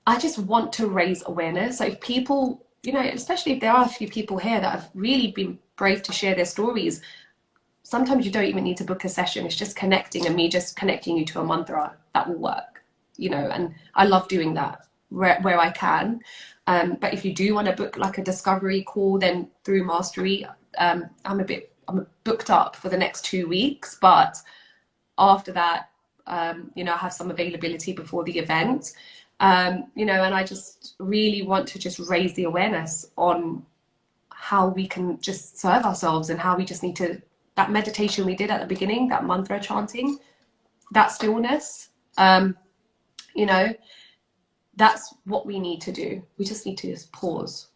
I just want to raise awareness. So if people, you know, especially if there are a few people here that have really been brave to share their stories, sometimes you don't even need to book a session. It's just connecting, and me just connecting you to a mantra that will work, you know, and I love doing that where I can. But if you do want to book like a discovery call, then through Mastery, I'm booked up for the next 2 weeks, but after that, you know, I have some availability before the event, you know, and I just really want to just raise the awareness on how we can just serve ourselves, and how we just need to, that meditation we did at the beginning, that mantra chanting, that stillness, you know, that's what we need to do. We just need to just pause.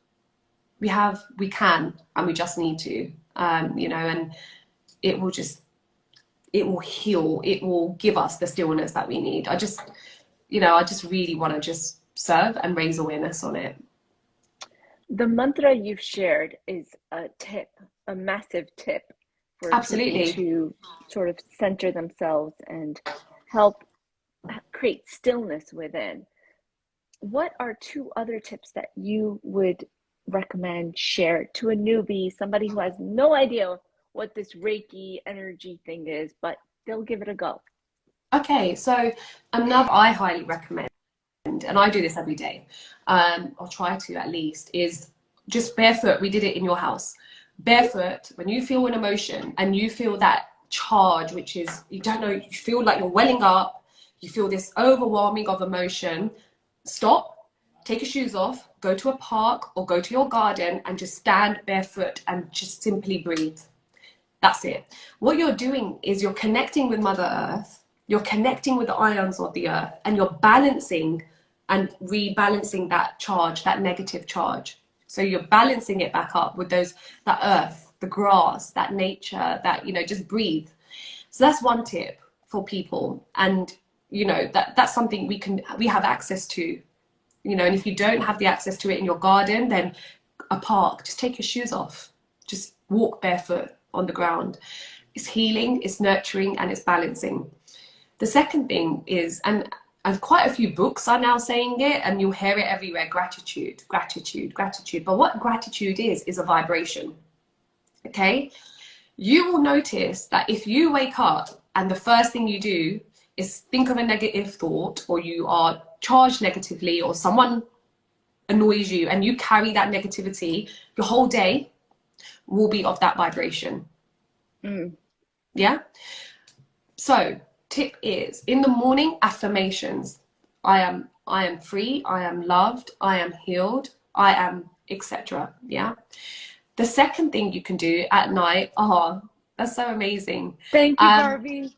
We can, and we just need to, you know, and it will heal. It will give us the stillness that we need. I just really want to just serve and raise awareness on it. The mantra you've shared is a tip, a massive tip for Absolutely. people to sort of center themselves and help create stillness within. What are 2 other tips that you would recommend share to a newbie, somebody who has no idea what this Reiki energy thing is, but they'll give it a go? Okay, so another I highly recommend, and I do this every day, I'll try to at least, is just barefoot. We did it in your house. Barefoot, when you feel an emotion and you feel that charge, which is, you don't know, you feel like you're welling up, you feel this overwhelming of emotion, stop, take your shoes off, go to a park or go to your garden and just stand barefoot and just simply breathe. That's it. What you're doing is you're connecting with Mother Earth, you're connecting with the ions of the earth, and you're balancing and rebalancing that charge, that negative charge. So you're balancing it back up with that earth, the grass, that nature, that, you know, just breathe. So that's one tip for people. And, you know, that's something we have access to, you know, and if you don't have the access to it in your garden, then a park, just take your shoes off, just walk barefoot on the ground. It's healing, it's nurturing, and it's balancing. The second thing is, and quite a few books are now saying it, and you'll hear it everywhere, gratitude, gratitude, gratitude. But what gratitude is a vibration, okay? You will notice that if you wake up and the first thing you do is think of a negative thought, or you are charged negatively, or someone annoys you and you carry that negativity, your whole day will be of that vibration. Yeah? So tip is, in the morning, affirmations. I am free, I am loved, I am healed, I am, etc. Yeah. The second thing you can do at night, that's so amazing. Thank you, Barbie.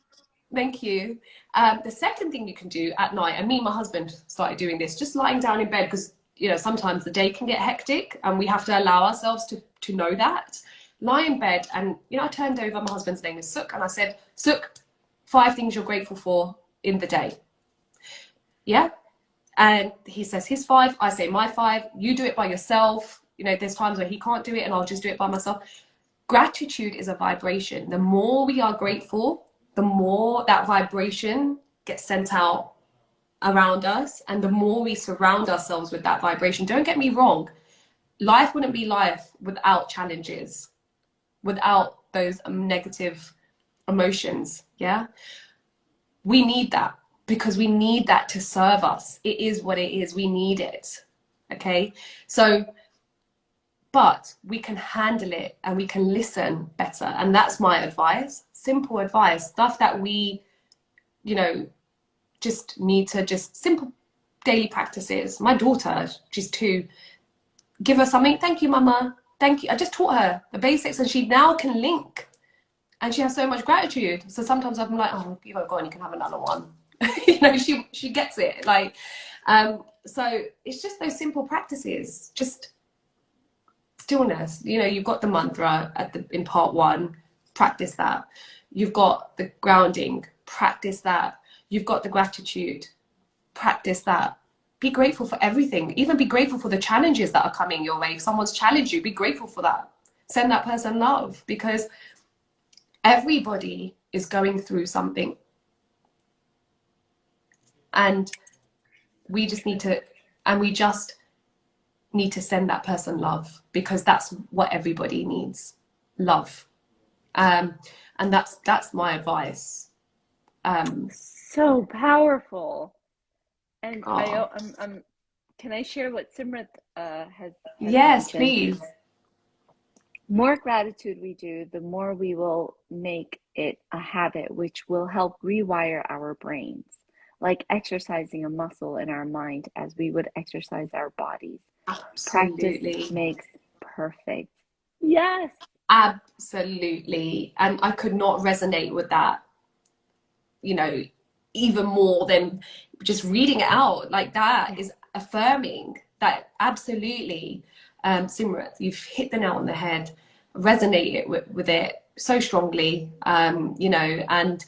Thank you. The second thing you can do at night, and me and my husband started doing this, just lying down in bed, because, you know, sometimes the day can get hectic and we have to allow ourselves to know that. Lie in bed, and, you know, I turned over, my husband's name is Suk, and I said, Suk, 5 things you're grateful for in the day. Yeah. And he says his 5, I say my 5, you do it by yourself. You know, there's times where he can't do it and I'll just do it by myself. Gratitude is a vibration. The more we are grateful, the more that vibration gets sent out around us, and the more we surround ourselves with that vibration. Don't get me wrong, life wouldn't be life without challenges, without those negative emotions. Yeah, we need that, because we need that to serve us. It is what it is. We need it. Okay, so but we can handle it and we can listen better, and that's my advice. Simple advice, stuff that we, you know, just need to, just simple daily practices. My daughter, she's 2, give her something, thank you mama, thank you. I just taught her the basics and she now can link, and she has so much gratitude. So sometimes I'm like, oh, you go on, you can have another one. You know, she gets it. Like, so it's just those simple practices, just stillness. You know, you've got the mantra in part 1, practice that. You've got the grounding, practice that. You've got the gratitude, practice that. Be grateful for everything. Even be grateful for the challenges that are coming your way. If someone's challenged you, be grateful for that. Send that person love, because everybody is going through something. And we just need to send that person love, because that's what everybody needs, love. And that's my advice. So powerful. And Oh. can I share what Simrat has Yes, mentioned? please. More gratitude we do, the more we will make it a habit, which will help rewire our brains, like exercising a muscle in our mind as we would exercise our bodies. Absolutely. Practice makes perfect. Yes. Absolutely. And I could not resonate with that, you know, even more than just reading it out. Like, that is affirming that. Absolutely. Simrat, you've hit the nail on the head. Resonate with it so strongly. You know, and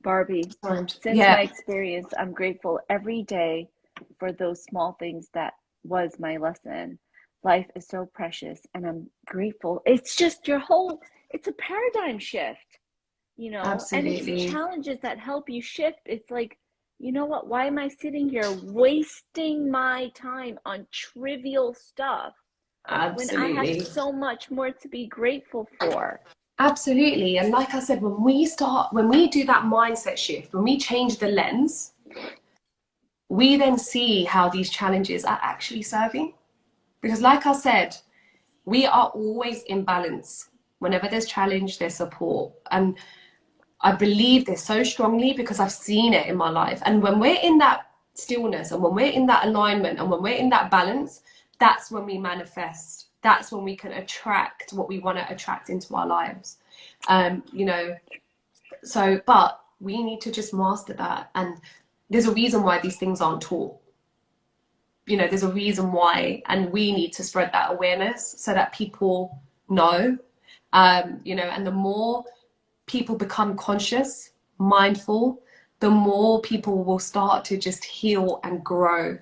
Barbie, since yeah, my experience, I'm grateful every day for those small things. That was my lesson. Life is so precious, and I'm grateful. It's just it's a paradigm shift, you know, absolutely. and it's challenges that help you shift. It's like, you know what, why am I sitting here wasting my time on trivial stuff when I have Absolutely. so much more to be grateful for? Absolutely. And like I said, when we do that mindset shift, when we change the lens, we then see how these challenges are actually serving. Because like I said, we are always in balance. Whenever there's challenge, there's support. And I believe this so strongly because I've seen it in my life. And when we're in that stillness, and when we're in that alignment, and when we're in that balance, that's when we manifest. That's when we can attract what we want to attract into our lives. You know, so, but we need to just master that. And there's a reason why these things aren't taught. You know, there's a reason why, and we need to spread that awareness so that people know. You know, and the more people become conscious, mindful, the more people will start to just heal and grow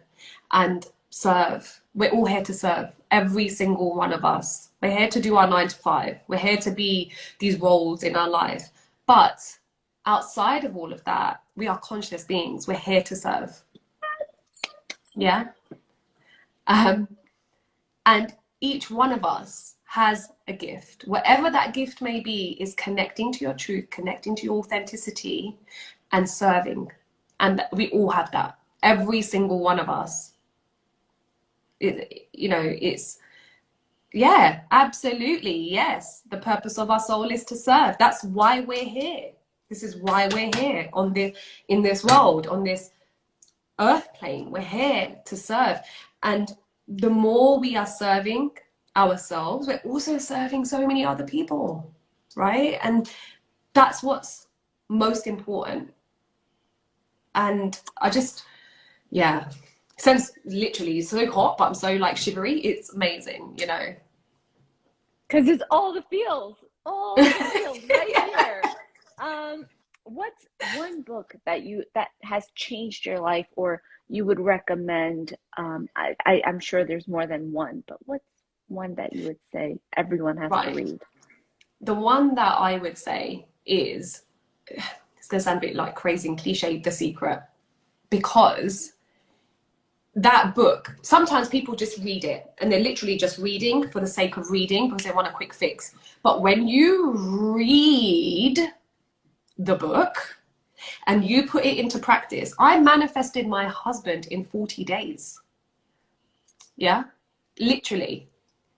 and serve. We're all here to serve, every single one of us. We're here to do our 9 to 5. We're here to be these roles in our life. But outside of all of that, we are conscious beings. We're here to serve. Yeah. And each one of us has a gift. Whatever that gift may be is connecting to your truth, connecting to your authenticity, and serving. And we all have that. Every single one of us. You know, it's, yeah, absolutely, yes. The purpose of our soul is to serve. That's why we're here. This is why we're here in this world, on this earth plane. We're here to serve. And the more we are serving ourselves, we're also serving so many other people, right? And that's what's most important. And I just, yeah, it sounds literally so hot, but I'm so like shivery. It's amazing, you know. Because it's all the feels right here. What's one book that has changed your life, or you would recommend? I'm sure there's more than one, but what's one that you would say everyone has to read? The one that I would say is, it's going to sound a bit like crazy and cliche, The Secret, because that book, sometimes people just read it and they're literally just reading for the sake of reading because they want a quick fix. But when you read the book and you put it into practice, I manifested my husband in 40 days. Yeah, literally.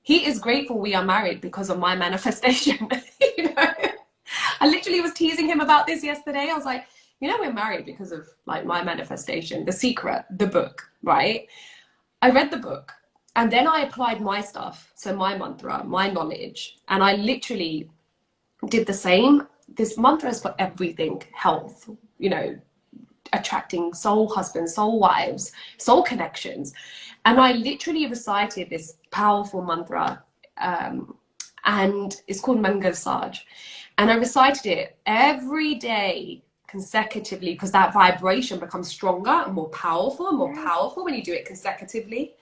He is grateful we are married because of my manifestation. You know, I literally was teasing him about this yesterday. I was like, you know, we're married because of like my manifestation, The Secret, the book, right? I read the book and then I applied my stuff. So my mantra, my knowledge, and I literally did the same. This mantra is for everything, health, you know, attracting soul husbands, soul wives, soul connections. And I literally recited this powerful mantra, and it's called Mangal Saj. And I recited it every day consecutively because that vibration becomes stronger and more powerful when you do it consecutively.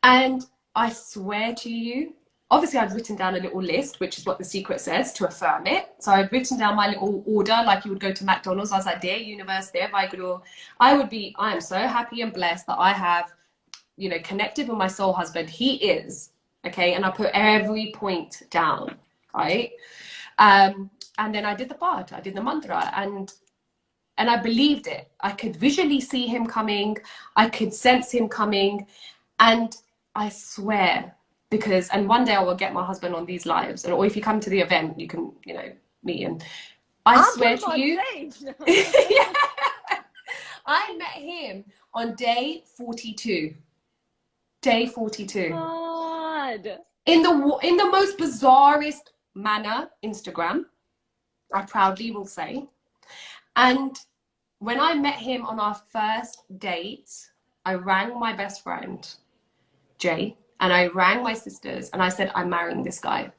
And I swear to you, obviously I'd written down a little list, which is what The Secret says, to affirm it. So I'd written down my little order, like you would go to McDonald's. I was like, dear universe, dear Vaiguru, I am so happy and blessed that I have, you know, connected with my soul husband. He is, okay? And I put every point down, right? And then I did the part, I did the mantra, and I believed it. I could visually see him coming. I could sense him coming. And I swear, because, and one day I will get my husband on these lives, or if you come to the event, you can, you know, meet him. I swear to you, yeah, I met him on day 42. Day 42. God. In the most bizarrest manner, Instagram, I proudly will say. And when I met him on our first date, I rang my best friend, Jay, and I rang my sisters and I said, I'm marrying this guy.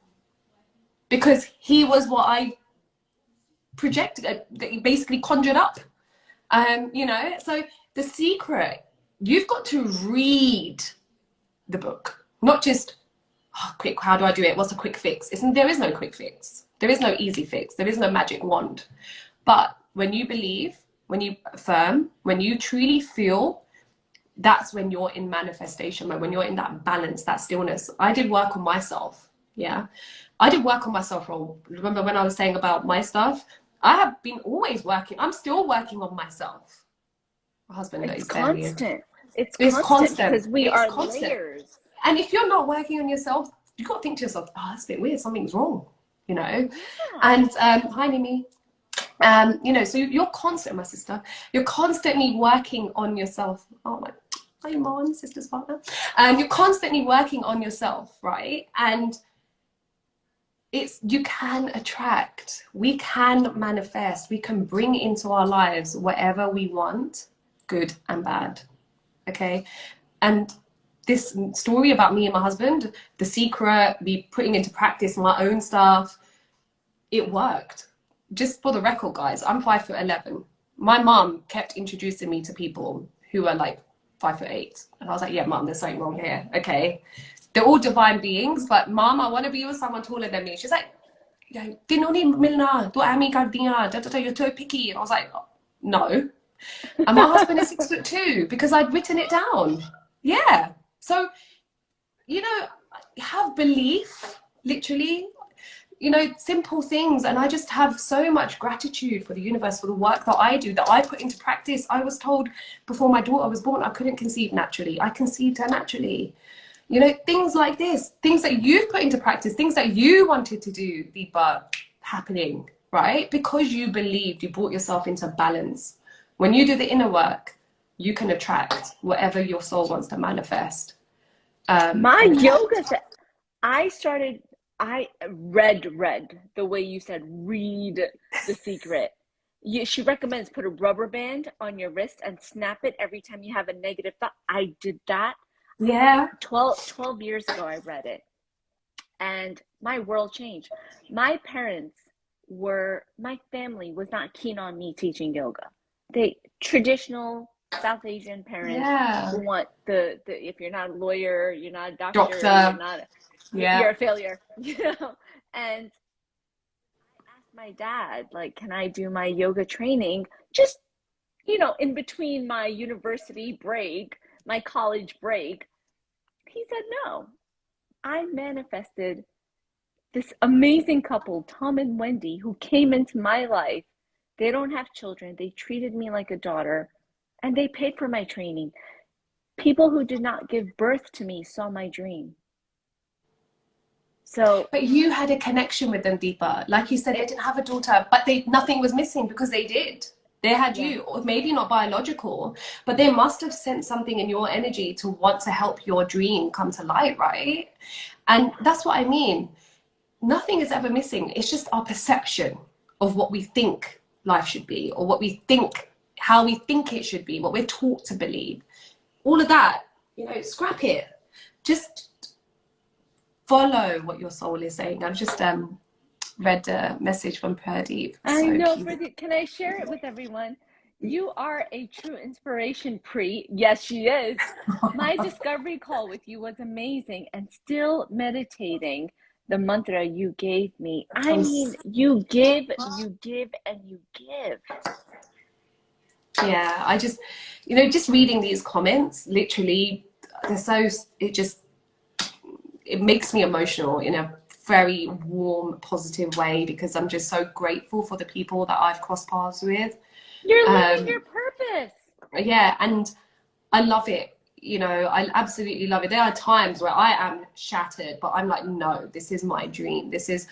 Because he was what I projected, basically conjured up. You know, so The Secret, you've got to read the book, not just, oh, quick, how do I do it? What's a quick fix? There is no quick fix. There is no easy fix. There is no magic wand. But when you believe, when you affirm, when you truly feel, that's when you're in manifestation mode, when you're in that balance, that stillness. I did work on myself. Yeah. I did work on myself. Remember when I was saying about my stuff? I have been always working. I'm still working on myself. My husband knows. It's constant. It's constant because we are layers. And if you're not working on yourself, you've got to think to yourself, oh, that's a bit weird. Something's wrong, you know? Yeah. And hi, Mimi. You know, so you're constant, my sister. You're constantly working on yourself. Oh my, hi, Mom, sister's partner. You're constantly working on yourself, right? And you can attract, we can manifest, we can bring into our lives whatever we want, good and bad. Okay. And this story about me and my husband, The Secret, me putting into practice my own stuff, it worked. Just for the record, guys, I'm 5'11". My mom kept introducing me to people who were like 5'8". And I was like, yeah, Mom, there's something wrong here. Okay. They're all divine beings, but Mom, I want to be with someone taller than me. She's like, you're too picky. And I was like, no. And my husband is 6'2" because I'd written it down. Yeah. So, you know, have belief, literally, you know, simple things. And I just have so much gratitude for the universe, for the work that I do, that I put into practice. I was told before my daughter was born, I couldn't conceive naturally. I conceived her naturally. You know, things like this, things that you've put into practice, things that you wanted to do, Deepa, happening, right? Because you believed, you brought yourself into balance. When you do the inner work, you can attract whatever your soul wants to manifest. My yoga I read the way you said, read The Secret. She recommends put a rubber band on your wrist and snap it every time you have a negative thought. I did that. Yeah. 12 years ago, I read it. And my world changed. My family was not keen on me teaching yoga. Traditional South Asian parents who want if you're not a lawyer, you're not a doctor, you're a failure, you know. And I asked my dad, like, can I do my yoga training just, you know, in between my university break, my college break. He said, no, I manifested this amazing couple, Tom and Wendy, who came into my life. They don't have children. They treated me like a daughter, and they paid for my training. People who did not give birth to me saw my dream. So, but you had a connection with them, Deepa. Like you said, they didn't have a daughter, but nothing was missing because they did. They had you, or maybe not biological, but they must have sent something in your energy to want to help your dream come to light, right? And that's what I mean. Nothing is ever missing. It's just our perception of what we think life should be, or what we think, how we think it should be, what we're taught to believe. All of that, scrap it. Just follow what your soul is saying. I've just read a message from Pree. I know. Can I share it with everyone? You are a true inspiration, Pree. Yes, she is. My discovery call with you was amazing, and still meditating the mantra you gave me. I mean, you give, and you give. Yeah, I just, just reading these comments, literally, it makes me emotional in a very warm, positive way, because I'm just so grateful for the people that I've crossed paths with. You're living your purpose. Yeah, and I love it. I absolutely love it. There are times where I am shattered, but I'm like, no, this is my dream. This is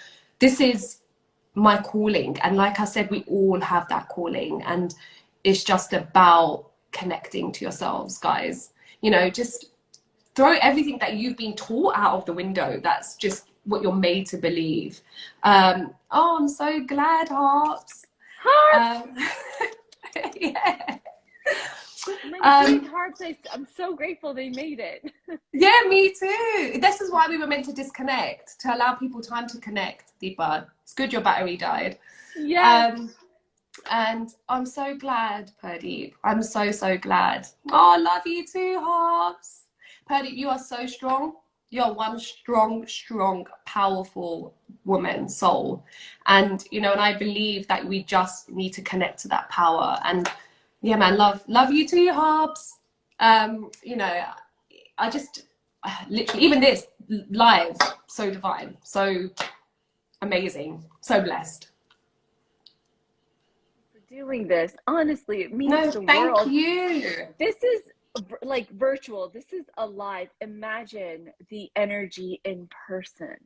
my calling. And like I said, we all have that calling, and it's just about connecting to yourselves, guys. Just throw everything that you've been taught out of the window. That's just what you're made to believe. I'm so glad, Harps. Yeah. My great hearts, I'm so grateful they made it. Yeah, me too. This is why we were meant to disconnect, to allow people time to connect, Deepa. It's good your battery died. Yeah. And I'm so glad, Pradeep. I'm so, so glad. Oh, I love you too, Harps. Pradeep, you are so strong. You're one strong, powerful woman, soul. And, and I believe that we just need to connect to that power. And yeah, man, love you too, Harps. I just literally, even this live, so divine, so amazing, so blessed. For doing this, honestly, it means the world. Thank you. This is like virtual. This is alive. Imagine the energy in person.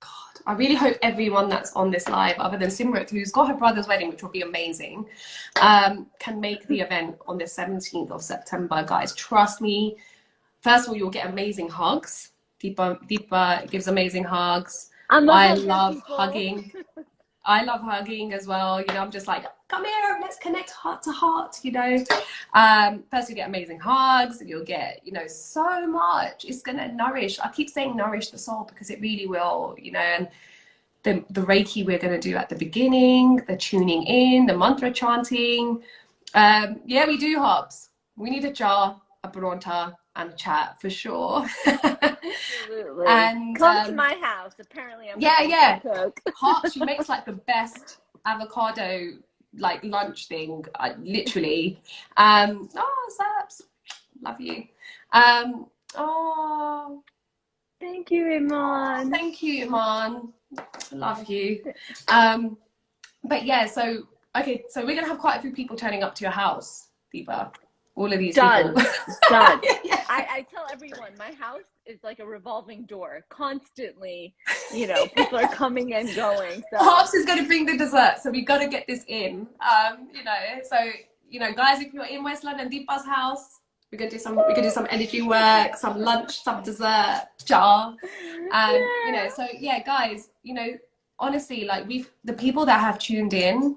God, I really hope everyone that's on this live, other than Simrit, who's got her brother's wedding, which will be amazing, can make the event on the 17th of September, guys. Trust me. First of all, you'll get amazing hugs. Deepa gives amazing hugs. I love hugging. I love hugging as well. I'm just like, come here, let's connect heart to heart, First you get amazing hugs, and you'll get, so much. It's going to nourish. I keep saying nourish the soul, because it really will, and the Reiki we're going to do at the beginning, the tuning in, the mantra chanting. Yeah, we do, Hobbs. We need a jar, a bronta, and a chat for sure. Absolutely. And come to my house. Apparently I'm yeah. Cook. Heart, she makes like the best avocado lunch thing, literally. Saps, love you. Thank you, Iman. Thank you, Iman. Love you. But yeah, so we're gonna have quite a few people turning up to your house, Deepa. All of these Done. people. Done. Yeah. I tell everyone my house is like a revolving door. Constantly, people are coming and going. So Harps is going to bring the dessert, so we got to get this in. Guys, if you're in West London, Deepa's house, we could do some energy work, some lunch, some dessert, jar. So yeah, guys, honestly, the people that have tuned in.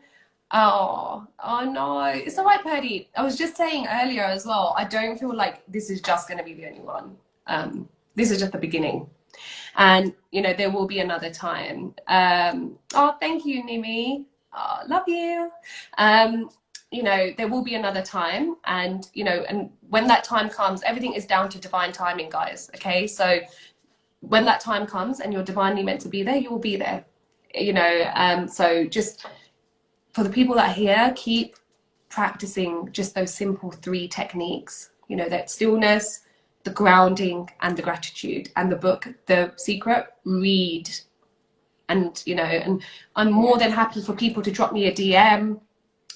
Oh no, it's all right, Purdy. I was just saying earlier as well, I don't feel like this is just going to be the only one. This is just the beginning, and there will be another time. Thank you, Nimi. Love you. There will be another time, and and when that time comes, everything is down to divine timing, guys. Okay, so when that time comes and you're divinely meant to be there, you will be there. So just for the people that are here, keep practicing just those simple 3 techniques. you know, that stillness, the grounding, and the gratitude. And the book, The Secret, read. And, you know, and I'm more than happy for people to drop me a DM,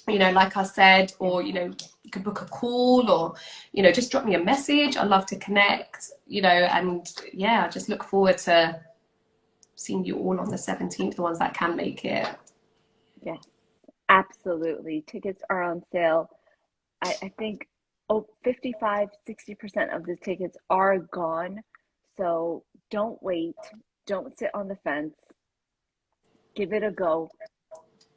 you know, like I said, or, you know, you could book a call, or, you know, just drop me a message. I love to connect, you know, and yeah, I just look forward to seeing you all on the 17th, the ones that can make it. Yes, absolutely. Tickets are on sale. I think 55-60% of the tickets are gone. So don't wait. Don't sit on the fence. Give it a go.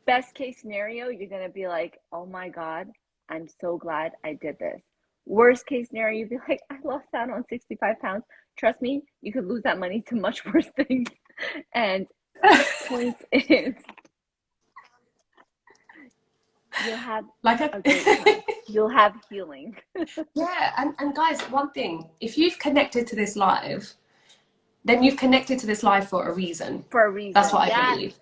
Best case scenario, you're going to be like, oh my God, I'm so glad I did this. Worst case scenario, you'd be like, I lost out on 65 pounds. Trust me, you could lose that money to much worse things. And point is, you'll have Like a great time. You'll have healing. Yeah, and guys, one thing, if you've connected to this live, then you've connected to this live for a reason. For a reason. That's what Yes. I believe.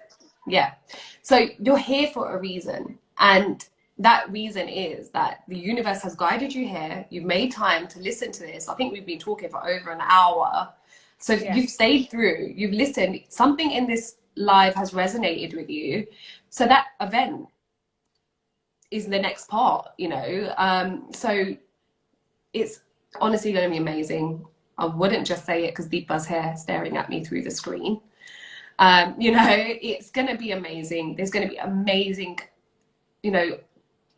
Yeah. So you're here for a reason. And that reason is that the universe has guided you here. You've made time to listen to this. I think we've been talking for over an hour. So Yes. you've stayed through, you've listened, something in this live has resonated with you. So that event is the next part, you know. So it's honestly going to be amazing. I wouldn't just say it because Deepa's here staring at me through the screen. You know, it's going to be amazing. There's going to be amazing, you know,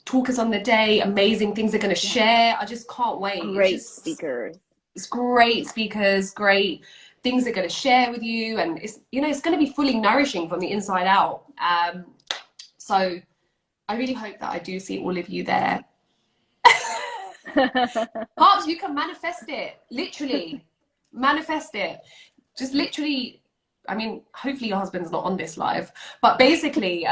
talkers on the day, amazing things they're going to share. I just can't wait. Great speakers. It's great speakers, great things they're going to share with you. And it's, you know, it's going to be fully nourishing from the inside out. So I really hope that I do see all of you there. Pops, you can manifest it. Literally manifest it. Just literally, I mean, hopefully your husband's not on this live, but basically,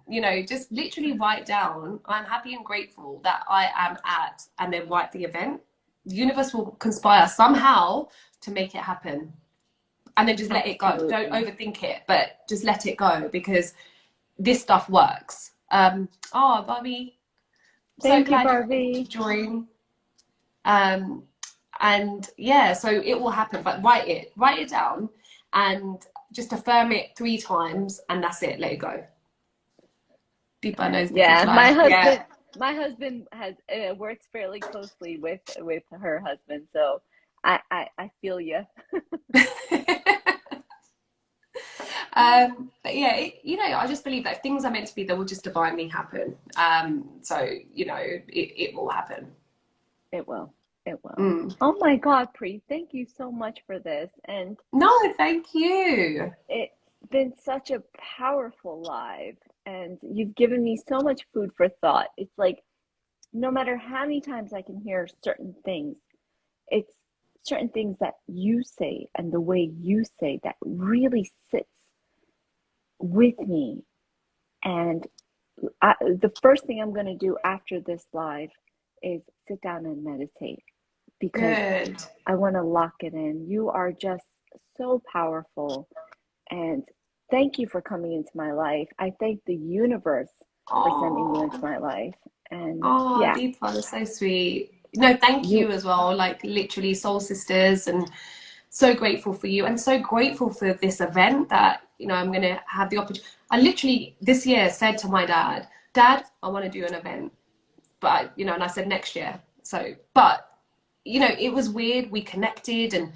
you know, just literally write down, I'm happy and grateful that I am at, and then write the event. The universe will conspire somehow to make it happen. And then just let it go. Don't overthink it, but just let it go, because this stuff works. Oh, Barbie. Thank So glad you, Barbie. to join. And yeah, so it will happen, but write it down and just affirm it 3 times, and that's it. Let it go. Deepa knows the Yeah, my husband. Yeah. My husband has works fairly closely with her husband, so I feel you. But yeah, you know, I just believe that if things are meant to be, they will just divinely happen. So you know, it will happen. It will. It will. Oh my God, Pree, thank you so much for this. And no, thank you. It's been such a powerful live, and you've given me so much food for thought. It's like, no matter how many times I can hear certain things, it's certain things that you say and the way you say that really sits with me. And the first thing I'm going to do after this live is sit down and meditate, because I want to lock it in. You are just so powerful, and thank you for coming into my life. I thank the universe for sending you into my life. And yeah, Deepa, that's so sweet. No, thank you as well. Like, literally, soul sisters, and so grateful for you, and so grateful for this event that, you know, I'm going to have the opportunity. I literally this year said to my dad, I want to do an event, but, you know, and I said next year. So, but, you know, it was weird. We connected, and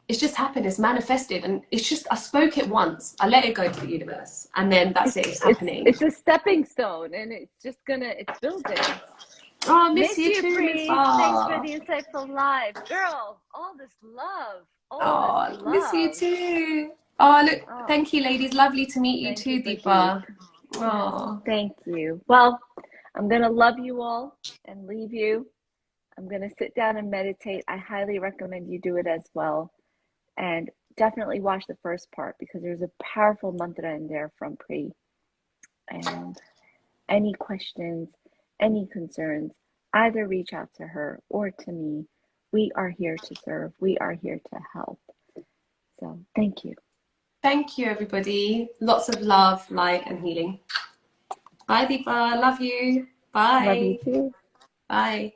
it's just happened. It's manifested, and it's just, I spoke it once. I let it go to the universe, and then that's it. It's happening. It's a stepping stone, and it's just it's building. Oh, miss you too, Pree. Thanks for the insightful live, girl. All this love. Miss you too. Oh, look, thank you, ladies. Lovely to meet you too, Deepa. Oh, thank you. Well, I'm gonna love you all and leave you. I'm gonna sit down and meditate. I highly recommend you do it as well, and definitely watch the first part, because there's a powerful mantra in there from Pree. And any questions, any concerns, either reach out to her or to me. We are here to serve. We are here to help. So thank you. Thank you, everybody. Lots of love, light, and healing. Bye, Deepa. Love you. Bye. Love you too. Bye.